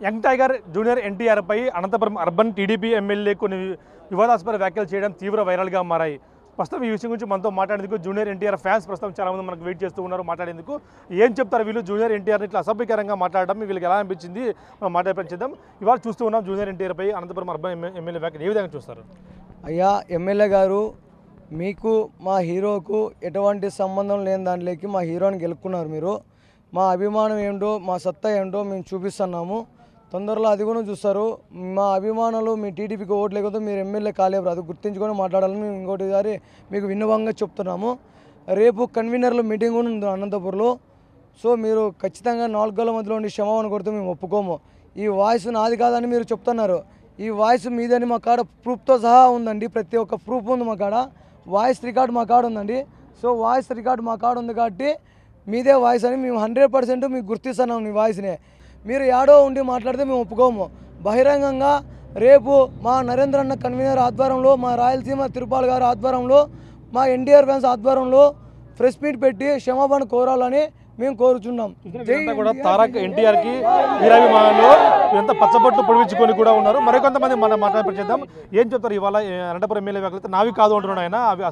Young tiger junior NTR పై Anantapuram urban TDP MLA కొన్ని వివాదాస్పద వ్యాఖ్యలు చేయడం తీవ్ర వైరల్గా మారాయి. ప్రస్తుతం ఈ విషయం గురించి మనతో మాట్లాడేందుకు జూనియర్ ఎన్టీఆర్ ఫ్యాన్స్ ప్రస్తుతం చాలా మంది మనకు వెయిట్ చేస్తూ ఉన్నారు. మాట్లాడేందుకు ఏం చెప్తారు వీళ్ళు జూనియర్ ఎన్టీఆర్ని ఇట్లా అసభ్యకరంగా మాట్లాడడం వీళ్ళకి ఎలా అనిపించింది మనం మాట్లాడిపించేద్దాం. ఇవాళ చూస్తూ ఉన్నాం జూనియర్ ఎన్టీఆర్ పై అనంతపురం అర్బన్ ఎమ్మెల్యే వ్యాఖ్యలు ఏ విధంగా చూస్తారు? అయ్యా ఎమ్మెల్యే గారు, మీకు మా హీరోకు ఎటువంటి సంబంధం లేని దాంట్లోకి మా హీరోని గెలుపుకున్నారు. మీరు మా అభిమానం ఏంటో మా సత్తా ఏంటో మేము చూపిస్తున్నాము. తొందరలో అది కూడా చూస్తారు. మా అభిమానులు మీ టీడీపీకి ఓట్లు లేకపోతే మీరు ఎమ్మెల్యే కాలేరు, అది గుర్తించుకొని మాట్లాడాలని మేము ఇంకోటిసారి మీకు విన్నవంగా చెప్తున్నాము. రేపు కన్వీనర్ల మీటింగ్ కూడా ఉంది అనంతపురంలో. సో మీరు ఖచ్చితంగా 4 గోళ్ల మధ్యలో ఉండి క్షమాపణ కొడితే మేము ఒప్పుకోము. ఈ వాయిస్ నాది కాదని మీరు చెప్తున్నారు. ఈ వాయిస్ మీదని మా కాడ ప్రూఫ్తో సహా ఉందండి. ప్రతి ఒక్క ప్రూఫ్ ఉంది మా కాడ. వాయిస్ రికార్డ్ మా కాడ ఉందండి. సో వాయిస్ రికార్డ్ మా కాడ ఉంది కాబట్టి మీదే వాయిస్ అని మేము 100% మీకు గుర్తిస్తున్నాం. మీ వాయిస్నే మీరు యాడో ఉండి మాట్లాడితే మేము ఒప్పుకోము. బహిరంగంగా రేపు మా నరేంద్ర అన్న కన్వీనర్ ఆధ్వర్యంలో, మా రాయలసీమ తిరుపాల్ గారి ఆధ్వర్యంలో, మా ఎన్టీఆర్ ఫ్యాన్స్ ఆధ్వర్యంలో ప్రెస్ మీట్ పెట్టి క్షమాపణ కోరాలని మేము కోరుచున్నాం. కూడా తారక్ ఎన్టీఆర్ కి వీరాభిమానులు ఎంత పచ్చబొట్టు పొడిపించుకొని కూడా ఉన్నారు. మరికొంతమంది మనం మాట్లాడిపించేద్దాం. ఏం చెప్తారు ఇవాళ అనంతపురం ఎమ్మెల్యే వ్యాఖ్యలు? నావి కాదు అంటున్నాడు ఆయన. అవి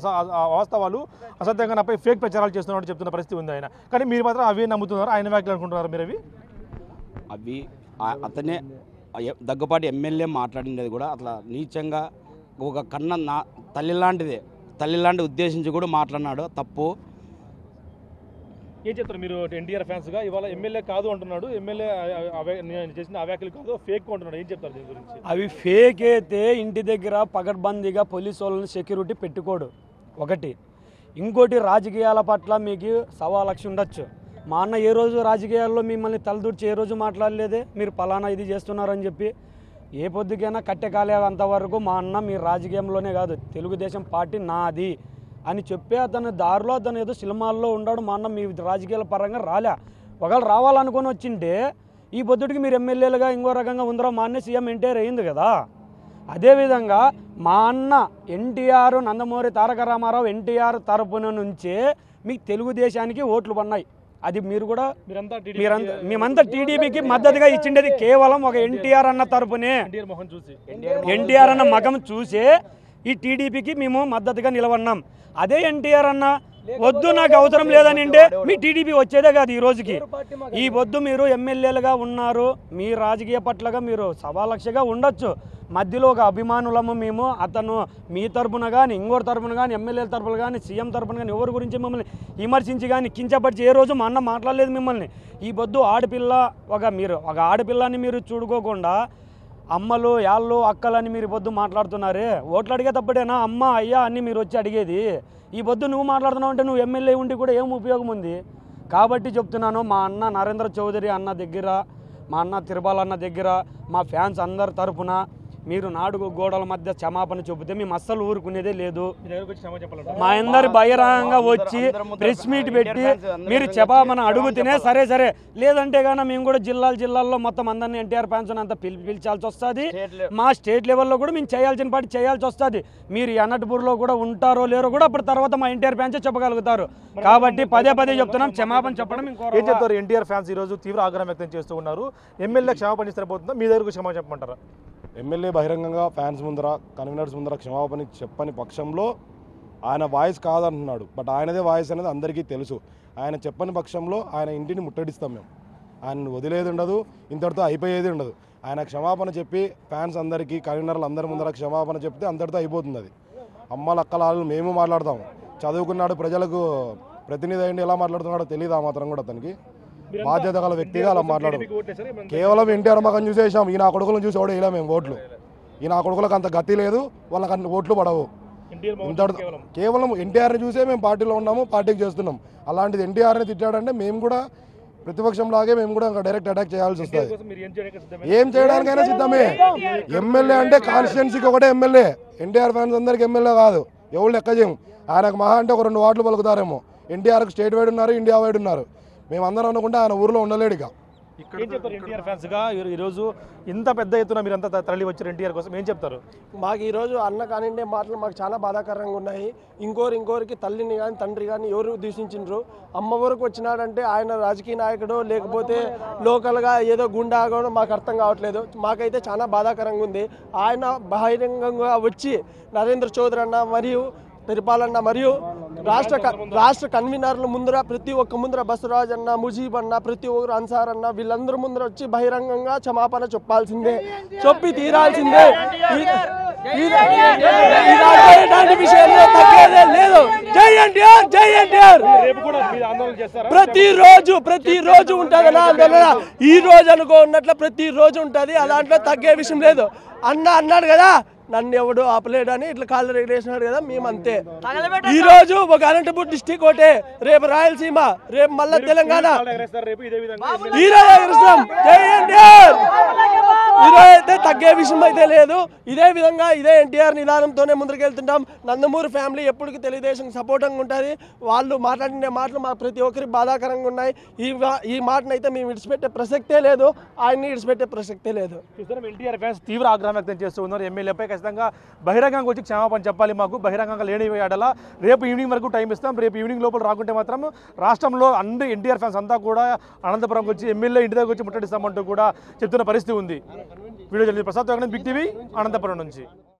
వాస్తవాలు అసత్యంగా నాపై ఫేక్ ప్రచారాలు చేస్తున్నట్టు చెప్తున్న పరిస్థితి ఉంది ఆయన. కానీ మీరు మాత్రం అవి నమ్ముతున్నారు, ఆయన వ్యాఖ్యలు అనుకుంటున్నారు మీరు? అవి అతనే దగ్గుపాటి ఎమ్మెల్యే మాట్లాడినది కూడా అట్లా నీచంగా ఒక కన్న తల్లి లాంటి ఉద్దేశించి కూడా మాట్లాడినాడు. తప్పు. ఏం చెప్తారు మీరు ఎన్టీఆర్ ఫ్యాన్స్గా? ఇవాళ ఎమ్మెల్యే కాదు అంటున్నాడు, ఎమ్మెల్యే చేసిన వ్యాఖ్యలు కాదు ఫేక్ అంటున్నాడు. ఏం చెప్తారు దీని గురించి? అవి ఫేక్ అయితే ఇంటి దగ్గర పకడ్బందీగా పోలీసు వాళ్ళని సెక్యూరిటీ పెట్టుకోడు ఒకటి. ఇంకోటి, రాజకీయాల పట్ల మీకు 1.25 లక్ష ఉండొచ్చు. మా అన్న ఏ రోజు రాజకీయాల్లో మిమ్మల్ని తలదూర్చి ఏ రోజు మాట్లాడలేదే. మీరు పలానా ఇది చేస్తున్నారని చెప్పి ఏ పొద్దుకైనా కట్టెకాలే అంతవరకు మా అన్న మీరు రాజకీయంలోనే కాదు, తెలుగుదేశం పార్టీ నాది అని చెప్పి అతను దారిలో అతను ఏదో సినిమాల్లో ఉన్నాడు. మా అన్న మీ రాజకీయాల పరంగా రాలే. ఒకవేళ రావాలనుకొని వచ్చింటే ఈ పొద్దుడికి మీరు ఎమ్మెల్యేలుగా ఇంకో రకంగా ఉందరో. మా అన్న సీఎం ఎన్టీఆర్ అయింది కదా. అదేవిధంగా మా అన్న ఎన్టీఆర్, నందమూరి తారక రామారావు ఎన్టీఆర్ తరపున నుంచే మీకు తెలుగుదేశానికి ఓట్లు పడినాయి. అది మీరు కూడా మేమంతా టీడీపీకి మద్దతుగా ఇచ్చిండేది కేవలం ఒక ఎన్టీఆర్ అన్న తరపునే. ఎన్టీఆర్ అన్న మగం చూసే ఈ టీడీపీకి మేము మద్దతుగా నిలబడినాం. అదే ఎన్టీఆర్ అన్న వద్దు నాకు అవసరం లేదని అంటే మీ టీడీపీ వచ్చేదే కాదు ఈ రోజుకి. ఈ వద్దు మీరు ఎమ్మెల్యేలుగా ఉన్నారు, మీ రాజకీయ పట్లగా మీరు 1.25 లక్షగా ఉండొచ్చు. మధ్యలో ఒక అభిమానులము మేము. అతను మీ తరపున కానీ ఇంకోటి తరపున కానీ ఎమ్మెల్యేల తరపున కానీ సీఎం తరపున కానీ ఎవరి గురించి మిమ్మల్ని విమర్శించి కానీ కించపరిచి ఏ రోజు మా అన్న మాట్లాడలేదు మిమ్మల్ని. ఈ వద్దు ఆడపిల్ల మీరు ఒక ఆడపిల్లని మీరు చూడుకోకుండా అమ్మలు యాళ్ళు అక్కలని మీరు పొద్దు మాట్లాడుతున్నారే. ఓట్లు అడిగే తప్పడేనా? అమ్మ అయ్యా అని మీరు వచ్చి అడిగేది. ఈ పొద్దు నువ్వు మాట్లాడుతున్నావు అంటే నువ్వు ఎమ్మెల్యే ఉండి కూడా ఏం ఉపయోగం ఉంది? కాబట్టి చెప్తున్నాను, మా అన్న నరేంద్ర చౌదరి అన్న దగ్గర, మా అన్న తిరుపాల్ అన్న దగ్గర, మా ఫ్యాన్స్ అందరి తరపున మీరు 4 గోడల మధ్య క్షమాపణ చెబితే మేము అస్సలు ఊరుకునేదే లేదు. మా అందరి బహిరంగంగా వచ్చి ప్రెస్ మీట్ పెట్టి మీరు క్షమాపణ అడుగుతూనే సరే లేదంటే కానీ మేము కూడా జిల్లాల్లో మొత్తం అందరినీ ఎన్టీఆర్ ఫ్యాన్స్ అంతా పిలిచాల్సి వస్తుంది. మా స్టేట్ లెవెల్లో కూడా మేము చేయాల్సిన పాటి చేయాల్సి వస్తుంది. మీరు అనంతపూర్లో కూడా ఉంటారో లేరో కూడా అప్పుడు తర్వాత మా ఎన్టీఆర్ ఫ్యాన్స్ చెప్పగలుగుతారు. కాబట్టి పదే చెప్తున్నాం, క్షమాపణ చెప్పడం. ఏం చెప్తారు? ఎన్టీఆర్ ఫ్యాన్స్ ఈరోజు తీవ్ర ఆగ్రహం వ్యక్తం చేస్తూ ఉన్నారు. ఎమ్మెల్యే క్షమాపణ సరిపోతుందా? మీ దగ్గరకు క్షమాపణ చెప్పమంటారా? ఎమ్మెల్యే బహిరంగంగా ఫ్యాన్స్ ముందర, కన్వీనర్స్ ముందర క్షమాపణ చెప్పని పక్షంలో ఆయన వాయిస్ కాదంటున్నాడు. బట్ ఆయనదే వాయిస్ అనేది అందరికీ తెలుసు. ఆయన చెప్పని పక్షంలో ఆయన ఇంటిని ముట్టడిస్తాం మేము. ఆయన వదిలేది ఉండదు, ఇంతటితో అయిపోయేది ఉండదు. ఆయన క్షమాపణ చెప్పి ఫ్యాన్స్ అందరికీ, కన్వీనర్లు అందరి ముందర క్షమాపణ చెప్తే అంతటితో అయిపోతుంది. అది అమ్మల అక్కలాలు మేము మాట్లాడతాము. చదువుకున్నాడు, ప్రజలకు ప్రతినిధి అయ్యింది, ఎలా మాట్లాడుతున్నాడో తెలియదు. ఆ మాత్రం కూడా అతనికి బాధ్యత గల వ్యక్తిగా అలా మాట్లాడదు. కేవలం ఎన్టీఆర్ మగం చూసేసాం. ఈయన కొడుకులను చూసి ఓడే ఇలా మేము ఓట్లు. ఈయన కొడుకులకు అంత గతి లేదు, వాళ్ళకి అన్ని ఓట్లు పడవు. కేవలం ఎన్టీఆర్ని చూసే మేము పార్టీలో ఉన్నాము, పార్టీకి చేస్తున్నాం. అలాంటిది ఎన్టీఆర్ని తిట్టాడంటే మేము కూడా ప్రతిపక్షంలాగే మేము కూడా డైరెక్ట్ అటాక్ చేయాల్సి వస్తుంది. ఏం చేయడానికైనా సిద్ధమే. ఎమ్మెల్యే అంటే కాన్స్టిట్యున్సీకి ఒకటే ఎమ్మెల్యే. ఎన్టీఆర్ ఫ్యాన్స్ అందరికి ఎమ్మెల్యే కాదు, ఎవరు లెక్క చేయం. ఆయనకు మహా అంటే ఒక 2 వార్డులు పలుకుతారేమో. ఎన్టీఆర్కి స్టేట్ వైడ్ ఉన్నారు, ఇండియా వైడ్ ఉన్నారు. మేమందరం అనుకుంటే ఆయన ఊరిలో ఉండలేడు. ఇక ఏం చెప్తారు ఎన్టీఆర్ ఫ్యాన్స్ గా ఈరోజు ఇంత పెద్ద ఎత్తున మీరంతా తరలి వచ్చారు ఎన్టీఆర్ కోసం ఏం చెప్తారు? మాకు ఈరోజు అన్న కానిండే మాటలు మాకు చాలా బాధాకరంగా ఉన్నాయి. ఇంకోరికి తల్లిని కానీ తండ్రి కానీ ఎవరు దూషించిండ్రు. అమ్మ వరకు వచ్చినాడంటే ఆయన రాజకీయ నాయకుడు లేకపోతే లోకల్గా ఏదో గుండాగో మాకు అర్థం కావట్లేదు. మాకైతే చాలా బాధాకరంగా ఉంది. ఆయన బహిరంగంగా వచ్చి నరేంద్ర చౌదరి అన్న మరియు తిరుపాలన్న మరియు రాష్ట్ర కన్వీనర్ల ముందర ప్రతి ఒక్క ముందర బసవరాజ్ అన్న, ముజీబ్ అన్న, ప్రతి ఒక్కరు అన్సార్ అన్న వీళ్ళందరూ ముందర వచ్చి బహిరంగంగా క్షమాపణ చెప్పాల్సిందే, చెప్పి తీరాల్సిందే. ఇలాంటి విషయంలో తగ్గేదే లేదు. జై ఎన్టీఆర్, జై ఎన్టీఆర్. ప్రతిరోజు ఉంటుంది అన్న ఆందోళన. ఈ రోజు అనుకున్నట్లు ప్రతిరోజు ఉంటుంది. అలాంట్లో తగ్గే విషయం లేదు. అన్న అన్నాడు కదా నన్ను ఎవడు ఆపలేడు అని ఇట్లా కాళ్ళు రెగ్యులేసినాడు కదా, మేమంతే. ఈ రోజు ఒక అనంతపూర్ డిస్టిక్ ఒకటే, రేపు రాయలసీమ, రేపు మళ్ళా తెలంగాణ. ఈరోజైతే తగ్గే విషయం అయితే లేదు. ఇదే విధంగా ఇదే ఎన్టీఆర్ నిదానంతోనే ముందుకెళ్తుంటాం. నందమూరి ఫ్యామిలీ ఎప్పటికీ తెలుగుదేశం సపోర్టింగ్ ఉంటుంది. వాళ్ళు మాట్లాడిన మాటలు మా ప్రతి ఒక్కరికి బాధాకరంగా ఉన్నాయి. ఈ మాటనైతే మేము విడిచిపెట్టే ప్రసక్తే లేదు. ఆయన్ని విడిచిపెట్టే ప్రసక్తే లేదు. ఎన్టీఆర్ ఫ్యాన్స్ తీవ్ర ఆగ్రహం వ్యక్తం చేస్తూ ఉన్నారు. ఎమ్మెల్యేపై ఖచ్చితంగా బహిరంగంగా వచ్చి క్షమాపణ చెప్పాలి, మాకు బహిరంగంగా లేని ఆడలా రేపు ఈవినింగ్ వరకు టైం ఇస్తాం, రేపు ఈవినింగ్ లోపల రాకుంటే మాత్రం రాష్ట్రంలో అన్ని ఎన్టీఆర్ ఫ్యాన్స్ అంతా కూడా అనంతపురంకి వచ్చి ఎమ్మెల్యే ఇంటి దగ్గర వచ్చి ముట్టడిస్తామంటూ కూడా చెప్తున్న పరిస్థితి ఉంది. Video Prasad Big TV Anantapur నుంచి.